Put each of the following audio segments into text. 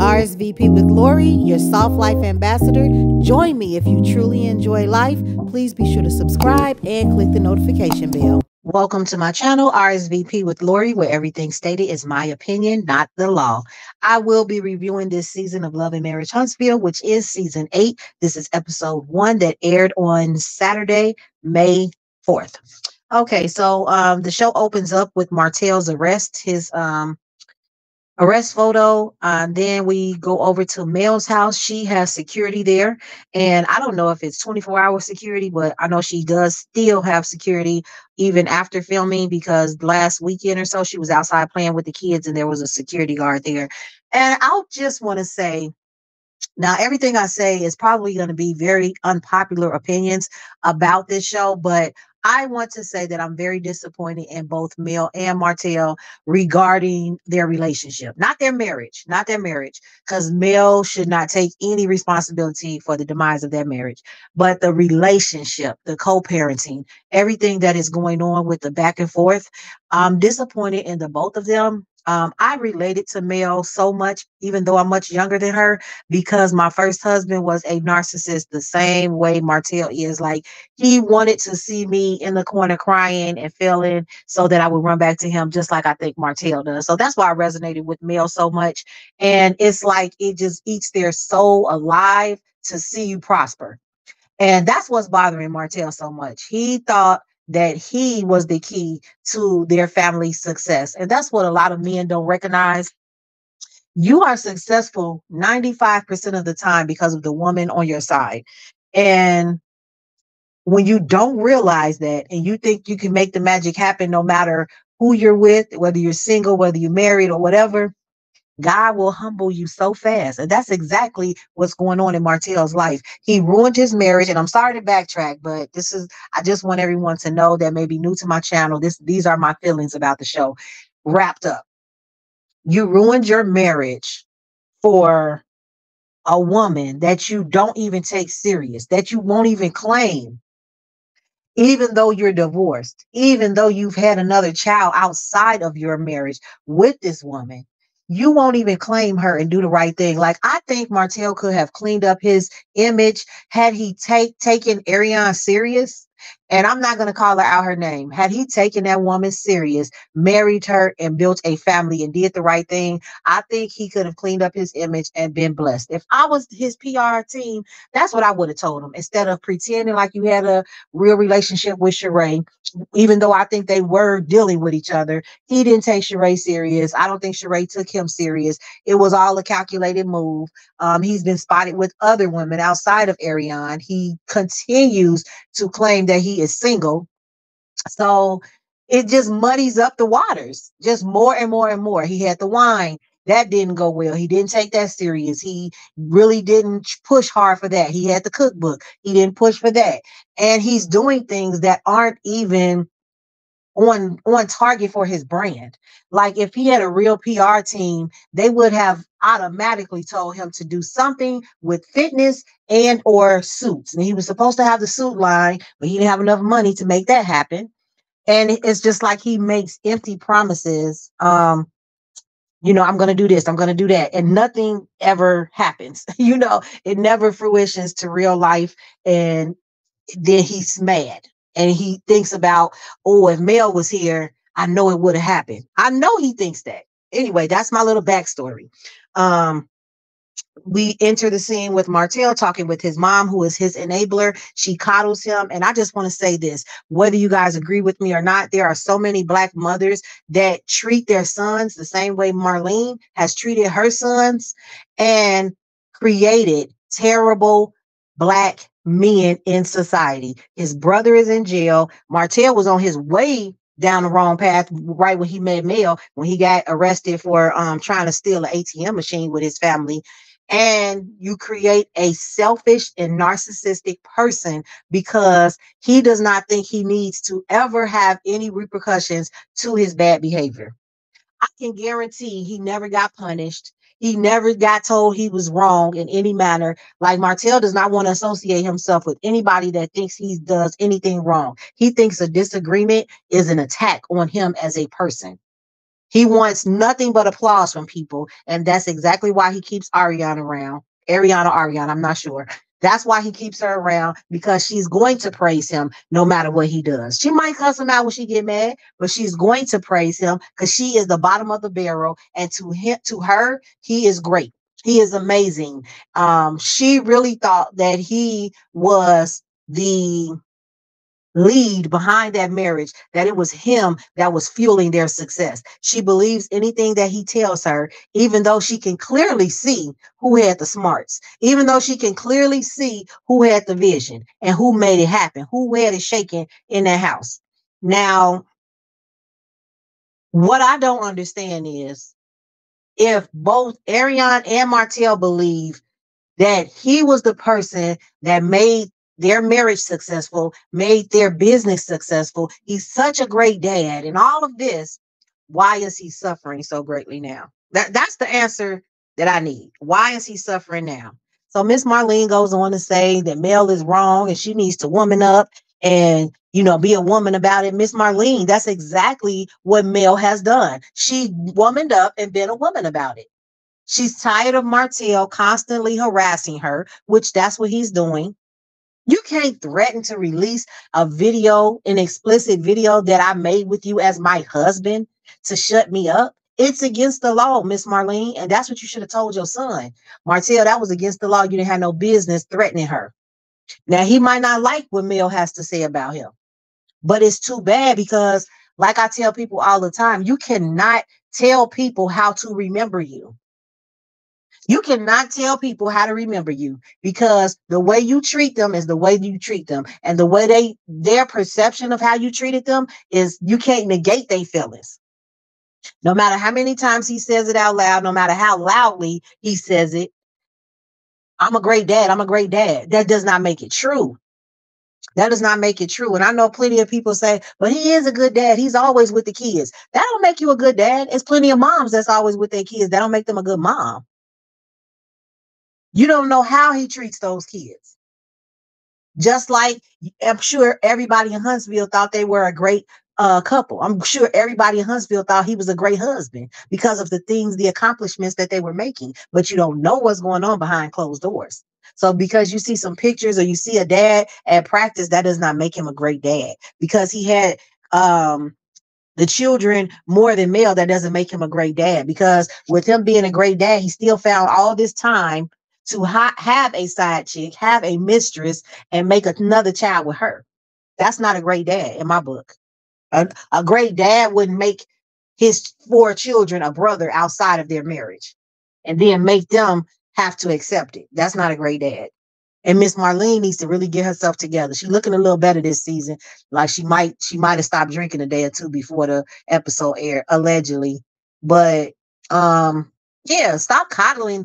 RSVP with Lori, your Soft Life ambassador. Join me if you truly enjoy life. Please be sure to subscribe and click the notification bell. Welcome to my channel, RSVP with Lori, where everything stated is my opinion, not the law. I will be reviewing this season of Love Marriage Huntsville, which is season 8. This is episode 1 that aired on Saturday, May 4th. Okay, so the show opens up with Martel's arrest, his arrest photo. Then we go over to Mel's house. She has security there. And I don't know if it's 24-hour security, but I know she does still have security even after filming, because last weekend or so, she was outside playing with the kids and there was a security guard there. And I'll just want to say, now, everything I say is probably going to be very unpopular opinions about this show, but I want to say that I'm very disappointed in both Mel and Martel regarding their relationship, not their marriage, because Mel should not take any responsibility for the demise of their marriage, but the relationship, the co-parenting, everything that is going on with the back and forth. I'm disappointed in the both of them. I related to Mel so much, even though I'm much younger than her, because my first husband was a narcissist the same way Martel is. Like, he wanted to see me in the corner crying and failing so that I would run back to him, just like I think Martel does. So that's why I resonated with Mel so much. And it's like it just eats their soul alive to see you prosper. And that's what's bothering Martel so much. He thought that he was the key to their family's success. And that's what a lot of men don't recognize. You are successful 95% of the time because of the woman on your side. And when you don't realize that and you think you can make the magic happen no matter who you're with, whether you're single, whether you're married or whatever, God will humble you so fast. And that's exactly what's going on in Martel's life. He ruined his marriage. And I'm sorry to backtrack, but I just want everyone to know that may be new to my channel. These are my feelings about the show. Wrapped up. You ruined your marriage for a woman that you don't even take serious, that you won't even claim, even though you're divorced, even though you've had another child outside of your marriage with this woman. You won't even claim her and do the right thing. Like, I think Martel could have cleaned up his image had he taken Ariane serious. And I'm not going to call her out her name. Had he taken that woman serious, married her and built a family and did the right thing, I think he could have cleaned up his image and been blessed. If I was his PR team, that's what I would have told him. Instead of pretending like you had a real relationship with Sheree, even though I think they were dealing with each other, he didn't take Sheree serious. I don't think Sheree took him serious. It was all a calculated move. He's been spotted with other women outside of Ariane. He continues to claim that he is single. So it just muddies up the waters just more and more and more. He had the wine. That didn't go well. He didn't take that serious. He really didn't push hard for that. He had the cookbook. He didn't push for that. And he's doing things that aren't even on target for his brand. Like, if he had a real PR team, they would have automatically told him to do something with fitness and or suits. And he was supposed to have the suit line, but he didn't have enough money to make that happen. And it's just like he makes empty promises. I'm going to do this, I'm going to do that. And nothing ever happens. It never fruitions to real life. And then he's mad. And he thinks about, oh, if Mel was here, I know it would have happened. I know he thinks that. Anyway, that's my little backstory. We enter the scene with Martel talking with his mom, who is his enabler. She coddles him. And I just want to say this, whether you guys agree with me or not, there are so many Black mothers that treat their sons the same way Marlene has treated her sons and created terrible Black men in society. His brother is in jail. Martel was on his way down the wrong path right when he met Mel, when he got arrested for trying to steal an ATM machine with his family. And you create a selfish and narcissistic person because he does not think he needs to ever have any repercussions to his bad behavior. I can guarantee he never got punished. He never got told he was wrong in any manner. Like, Martel does not want to associate himself with anybody that thinks he does anything wrong. He thinks a disagreement is an attack on him as a person. He wants nothing but applause from people. And that's exactly why he keeps Ariana around. Ariana, I'm not sure. That's why he keeps her around, because she's going to praise him no matter what he does. She might cuss him out when she get mad, but she's going to praise him because she is the bottom of the barrel. And to her, he is great. He is amazing. She really thought that he was the lead behind that marriage, that it was him that was fueling their success. She believes anything that he tells her, even though she can clearly see who had the smarts, even though she can clearly see who had the vision and who made it happen, who had it shaking in that house. Now, what I don't understand is, if both Ariane and Martel believe that he was the person that made their marriage successful, made their business successful. He's such a great dad. And all of this, why is he suffering so greatly now? That's the answer that I need. Why is he suffering now? So Miss Marlene goes on to say that Mel is wrong and she needs to woman up and, be a woman about it. Miss Marlene, that's exactly what Mel has done. She womaned up and been a woman about it. She's tired of Martel constantly harassing her, which that's what he's doing. You can't threaten to release a video, an explicit video that I made with you as my husband, to shut me up. It's against the law, Miss Marlene. And that's what you should have told your son. Martel, that was against the law. You didn't have no business threatening her. Now, he might not like what Mel has to say about him, but it's too bad because, like I tell people all the time, you cannot tell people how to remember you. You cannot tell people how to remember you, because the way you treat them is the way you treat them. And the way their perception of how you treated them is, you can't negate their feelings. No matter how many times he says it out loud, no matter how loudly he says it, I'm a great dad. I'm a great dad. That does not make it true. That does not make it true. And I know plenty of people say, but he is a good dad. He's always with the kids. That don't make you a good dad. There's plenty of moms that's always with their kids. That don't make them a good mom. You don't know how he treats those kids. Just like I'm sure everybody in Huntsville thought they were a great couple. I'm sure everybody in Huntsville thought he was a great husband because of the things, the accomplishments that they were making. But you don't know what's going on behind closed doors. So because you see some pictures or you see a dad at practice, that does not make him a great dad. Because he had the children more than Mel, that doesn't make him a great dad. Because with him being a great dad, he still found all this time to have a side chick, have a mistress, and make another child with her. That's not a great dad in my book. A great dad wouldn't make his 4 children a brother outside of their marriage and then make them have to accept it. That's not a great dad. And Miss Marlene needs to really get herself together. She's looking a little better this season. Like she might have stopped drinking a day or two before the episode aired, allegedly. But yeah, stop coddling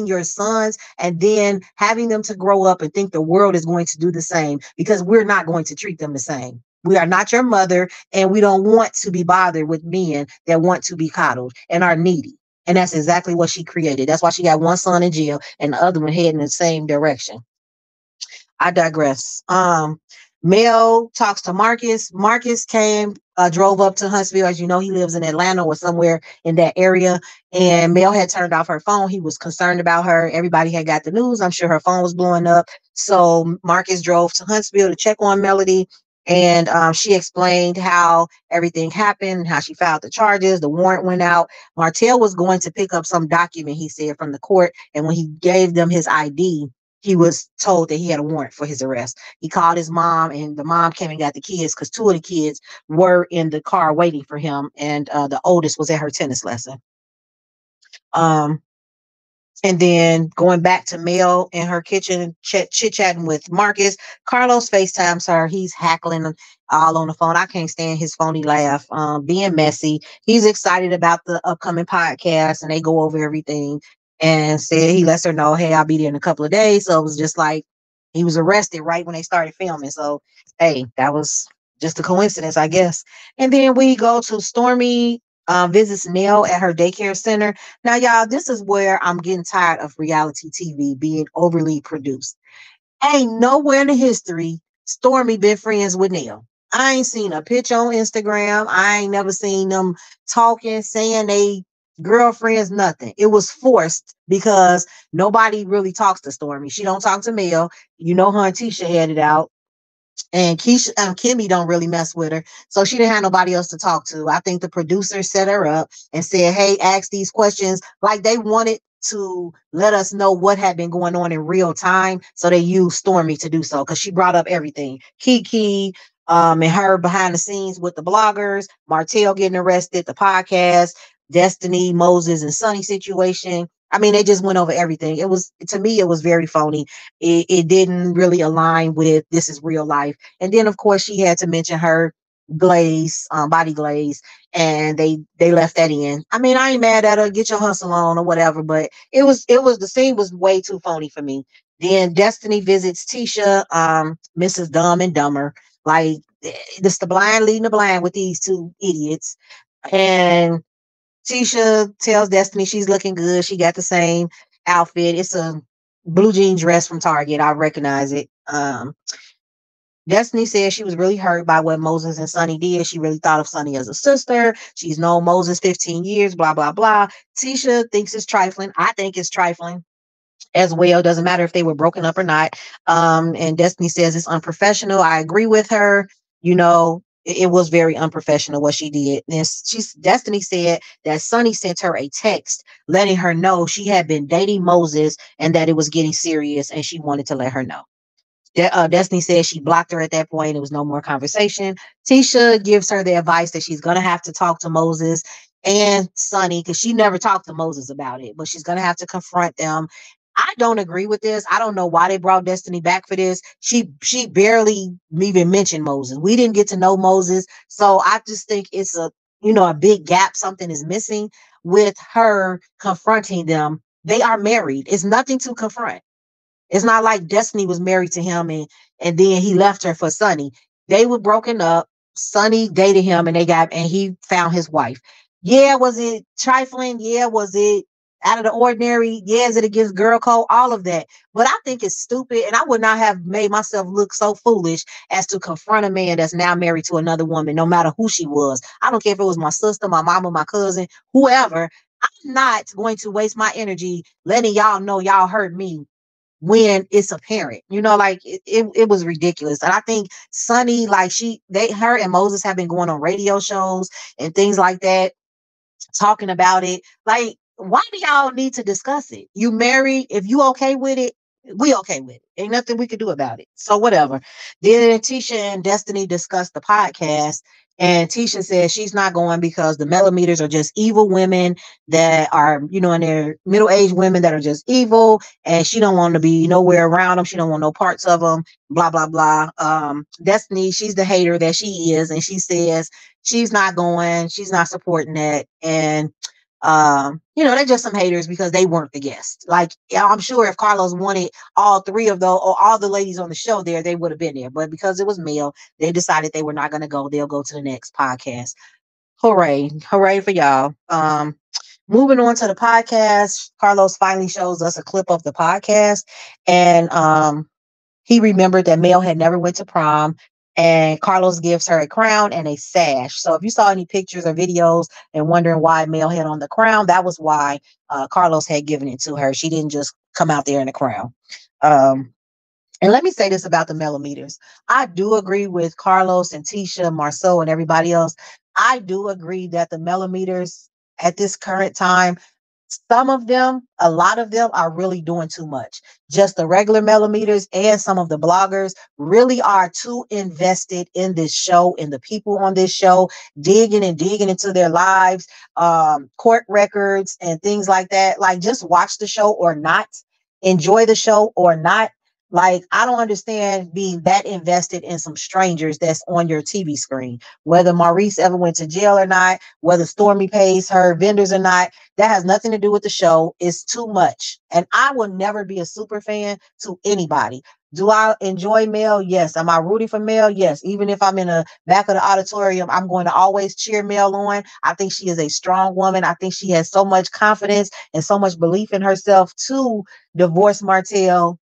your sons and then having them to grow up and think the world is going to do the same, because we're not going to treat them the same. We are not your mother, and we don't want to be bothered with men that want to be coddled and are needy. And that's exactly what she created. That's why she got one son in jail and the other one heading in the same direction. I digress. Mel talks to Marcus. Marcus drove up to Huntsville. As you know, he lives in Atlanta or somewhere in that area. And Mel had turned off her phone. He was concerned about her. Everybody had got the news. I'm sure her phone was blowing up. So Marcus drove to Huntsville to check on Melody. And she explained how everything happened, how she filed the charges, the warrant went out. Martel was going to pick up some document, he said, from the court. And when he gave them his ID, he was told that he had a warrant for his arrest. He called his mom, and the mom came and got the kids because 2 of the kids were in the car waiting for him. And the oldest was at her tennis lesson. And then going back to Mel in her kitchen, chit-chatting with Marcus. Carlos FaceTimes her. He's hackling all on the phone. I can't stand his phony laugh, being messy. He's excited about the upcoming podcast, and they go over everything. And said he lets her know, hey, I'll be there in a couple of days. So it was just like he was arrested right when they started filming. So, hey, that was just a coincidence, I guess. And then we go to Stormy visits Nell at her daycare center. Now, y'all, this is where I'm getting tired of reality TV being overly produced. Ain't nowhere in the history Stormy been friends with Nell. I ain't seen a picture on Instagram. I ain't never seen them talking, saying they girlfriends, nothing. It was forced because nobody really talks to Stormy. She don't talk to Mel. You know, her and Tisha had it out. And Kimmy don't really mess with her, so she didn't have nobody else to talk to. I think the producer set her up and said, "Hey, ask these questions." Like they wanted to let us know what had been going on in real time, so they used Stormy to do so because she brought up everything. Kiki, and her behind the scenes with the bloggers, Martel getting arrested, the podcast, Destiny, Moses, and Sonny situation. I mean, they just went over everything. It was, to me, it was very phony. It didn't really align with this is real life. And then, of course, she had to mention her glaze, body glaze, and they left that in. I mean, I ain't mad at her. Get your hustle on or whatever, but it was the scene was way too phony for me. Then Destiny visits Tisha, Mrs. Dumb and Dumber. Like this, the blind leading the blind with these two idiots. And Tisha tells Destiny she's looking good. She got the same outfit. It's a blue jean dress from Target. I recognize it. Destiny said she was really hurt by what Moses and Sonny did. She really thought of Sonny as a sister. She's known Moses 15 years, blah, blah, blah. Tisha thinks it's trifling. I think it's trifling as well. Doesn't matter if they were broken up or not. And Destiny says it's unprofessional. I agree with her. You know, it was very unprofessional what she did. And Destiny said that Sonny sent her a text letting her know she had been dating Moses and that it was getting serious, and she wanted to let her know. Destiny says she blocked her at that point. It was no more conversation. Tisha gives her the advice that she's going to have to talk to Moses and Sonny because she never talked to Moses about it, but she's going to have to confront them. I don't agree with this. I don't know why they brought Destiny back for this. She barely even mentioned Moses. We didn't get to know Moses. So I just think it's a big gap. Something is missing with her confronting them. They are married. It's nothing to confront. It's not like Destiny was married to him and then he left her for Sonny. They were broken up. Sonny dated him and he found his wife. Yeah, was it trifling? Yeah, was it out of the ordinary? Yeah, is it against girl code? All of that. But I think it's stupid, and I would not have made myself look so foolish as to confront a man that's now married to another woman, no matter who she was. I don't care if it was my sister, my mama, my cousin, whoever. I'm not going to waste my energy letting y'all know y'all hurt me when it's apparent, like it was ridiculous. And I think Sonny, like her and Moses have been going on radio shows and things like that, talking about it. Like, why do y'all need to discuss it? You married, if you okay with it, we okay with it. Ain't nothing we could do about it. So whatever. Then Tisha and Destiny discussed the podcast. And Tisha said she's not going because the millimeters are just evil women that are, in their middle-aged women that are just evil. And she don't want to be nowhere around them. She don't want no parts of them, blah, blah, blah. Destiny, she's the hater that she is. And she says she's not going, she's not supporting that. And they're just some haters because they weren't the guest. Like, I'm sure if Carlos wanted all three of those or all the ladies on the show there, they would have been there. But because it was Mel, they decided they were not going to go. They'll go to the next podcast. Hooray. Hooray for y'all. Moving on to the podcast, Carlos finally shows us a clip of the podcast. And he remembered that Mel had never went to prom, and Carlos gives her a crown and a sash. So if you saw any pictures or videos and wondering why Mel had on the crown, that was why Carlos had given it to her. She didn't just come out there in a crown. And let me say this about the millimeters. I do agree with Carlos and Tisha, Marceau, and everybody else. I do agree that the millimeters at this current time, some of them, a lot of them are really doing too much. Just the regular millimeters and some of the bloggers really are too invested in this show, in the people on this show, digging and digging into their lives, court records and things like that. Like, just watch the show or not, enjoy the show or not. Like, I don't understand being that invested in some strangers that's on your TV screen, whether Maurice ever went to jail or not, whether Stormy pays her vendors or not. That has nothing to do with the show. It's too much. And I will never be a super fan to anybody. Do I enjoy Mel? Yes. Am I rooting for Mel? Yes. Even if I'm in the back of the auditorium, I'm going to always cheer Mel on. I think she is a strong woman. I think she has so much confidence and so much belief in herself to divorce Martel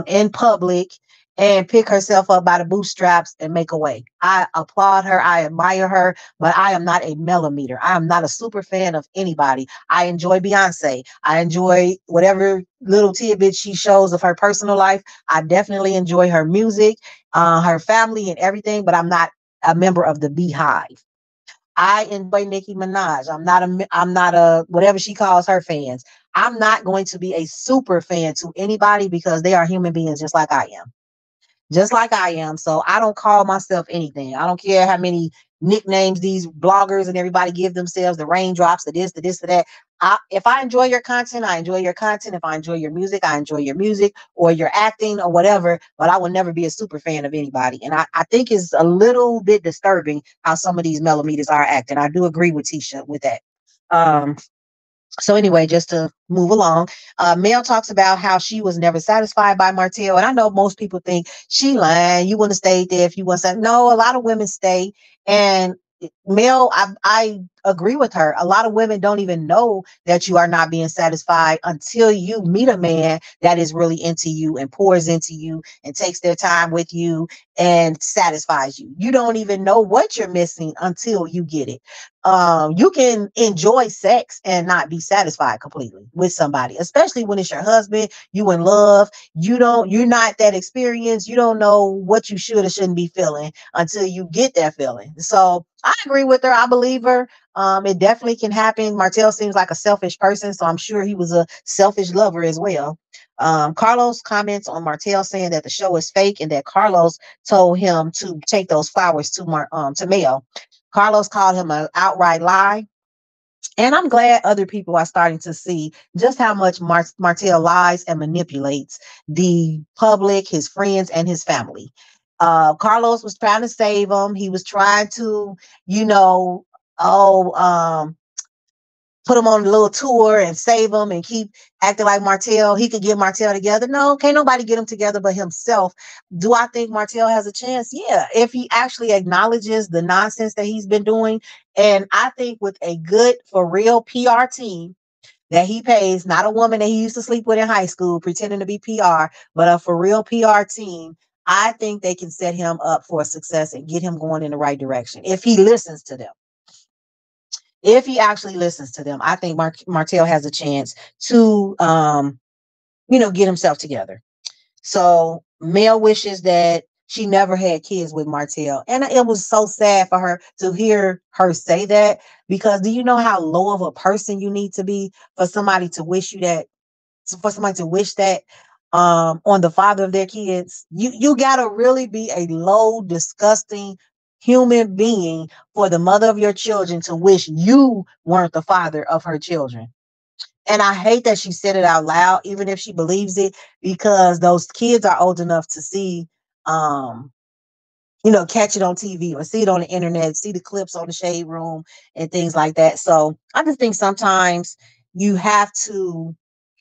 in public and pick herself up by the bootstraps and make a way. I applaud her. I admire her, but I am not a millimeter. I am not a super fan of anybody. I enjoy Beyonce. I enjoy whatever little tidbits she shows of her personal life. I definitely enjoy her music, her family, and everything, but I'm not a member of the Beehive. I enjoy Nicki Minaj. I'm not a whatever she calls her fans. I'm not going to be a super fan to anybody because they are human beings just like I am, just like I am. So I don't call myself anything. I don't care how many nicknames these bloggers and everybody give themselves, the raindrops, the this, the this, the that. If I enjoy your content, I enjoy your content. If I enjoy your music, I enjoy your music or your acting or whatever, but I will never be a super fan of anybody. And I think it's a little bit disturbing how some of these millimeters are acting. I do agree with Tisha with that. So anyway, just to move along, Mel talks about how she was never satisfied by Martel. And I know most people think she lying. You wouldn't have stayed there if you wasn't. No, a lot of women stay. And Mel, I agree with her. A lot of women don't even know that you are not being satisfied until you meet a man that is really into you and pours into you and takes their time with you and satisfies you. You don't even know what you're missing until you get it. You can enjoy sex and not be satisfied completely with somebody, especially when it's your husband, you in love, you're not that experienced. You don't know what you should or shouldn't be feeling until you get that feeling. So I agree with her. I believe her. It definitely can happen. Martel seems like a selfish person, so I'm sure he was a selfish lover as well. Carlos comments on Martel saying that the show is fake and that Carlos told him to take those flowers to Mel. Carlos called him an outright lie. And I'm glad other people are starting to see just how much Martel lies and manipulates the public, his friends, and his family. Carlos was trying to save him. He was trying to, you know, oh, put him on a little tour and save him and keep acting like Martel. He could get Martel together. No, can't nobody get him together but himself. Do I think Martel has a chance? Yeah, if he actually acknowledges the nonsense that he's been doing. And I think with a good, for real PR team that he pays, not a woman that he used to sleep with in high school pretending to be PR, but a for real PR team, I think they can set him up for success and get him going in the right direction if he listens to them. If he actually listens to them, I think Martel has a chance to, get himself together. So Mel wishes that she never had kids with Martel. And it was so sad for her to hear her say that, because do you know how low of a person you need to be for somebody to wish you that, for somebody to wish that on the father of their kids? You gotta really be a low, disgusting human being for the mother of your children to wish you weren't the father of her children. And I hate that she said it out loud, even if she believes it, because those kids are old enough to see, um, catch it on TV or see it on the internet, see the clips on the Shade Room and things like that. So I just think sometimes you have to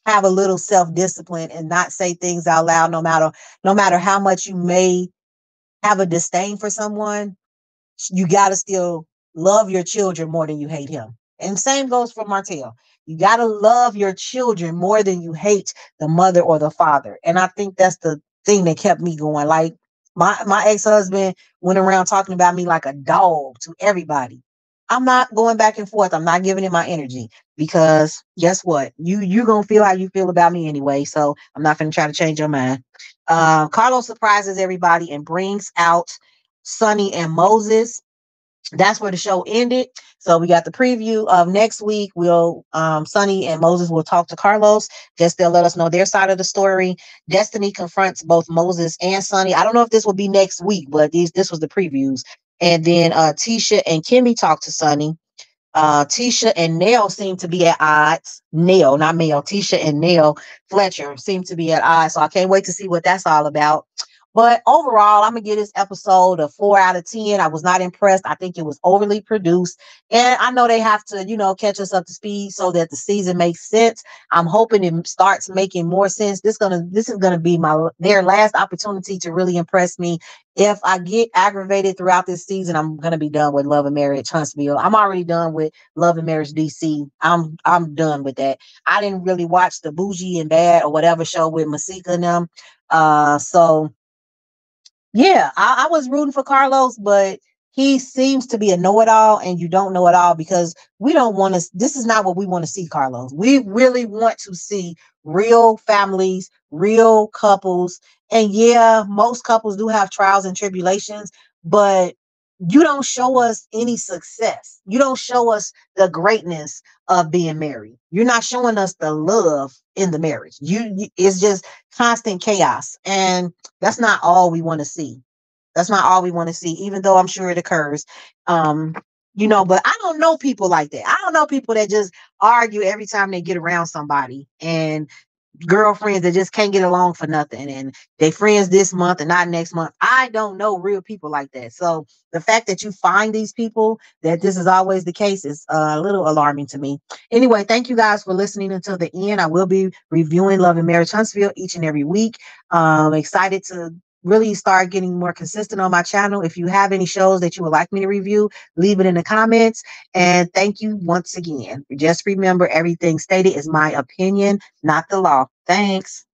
have a little self-discipline and not say things out loud, no matter how much you may have a disdain for someone. You got to still love your children more than you hate him. And same goes for Martel. You got to love your children more than you hate the mother or the father. And I think that's the thing that kept me going. Like my ex-husband went around talking about me like a dog to everybody. I'm not going back and forth. I'm not giving it my energy, because guess what? You're going to feel how you feel about me anyway. So I'm not going to try to change your mind. Carlos surprises everybody and brings out Sonny and Moses. That's where the show ended. So we got the preview of next week. Sonny and Moses will talk to Carlos. Just they'll let us know their side of the story. Destiny confronts both Moses and Sonny. I don't know if this will be next week, but this was the previews. And then Tisha and Kimmy talk to Sonny. Tisha and Nell seem to be at odds. Nell, not Mel. Tisha and Nell Fletcher seem to be at odds. So I can't wait to see what that's all about. But overall, I'm going to give this episode a 4 out of 10. I was not impressed. I think it was overly produced. And I know they have to, catch us up to speed so that the season makes sense. I'm hoping it starts making more sense. This is gonna be their last opportunity to really impress me. If I get aggravated throughout this season, I'm gonna be done with Love and Marriage Huntsville. I'm already done with Love and Marriage DC. I'm done with that. I didn't really watch the Bougie and Bad or whatever show with Masika and them. So Yeah, I was rooting for Carlos, but he seems to be a know-it-all, and you don't know it all because we don't want to. This is not what we want to see, Carlos. We really want to see real families, real couples. And yeah, most couples do have trials and tribulations, but you don't show us any success. You don't show us the greatness of being married. You're not showing us the love in the marriage. It's just constant chaos. And that's not all we want to see. That's not all we want to see, even though I'm sure it occurs. Um, but I don't know people like that. I don't know people that just argue every time they get around somebody, and girlfriends that just can't get along for nothing, and they friends this month and not next month. I don't know real people like that. So the fact that you find these people that this is always the case is a little alarming to me. Anyway, thank you guys for listening until the end. I will be reviewing Love and Marriage Huntsville each and every week. Excited to really start getting more consistent on my channel. If you have any shows that you would like me to review, leave it in the comments. And thank you once again. Just remember, everything stated is my opinion, not the law. Thanks.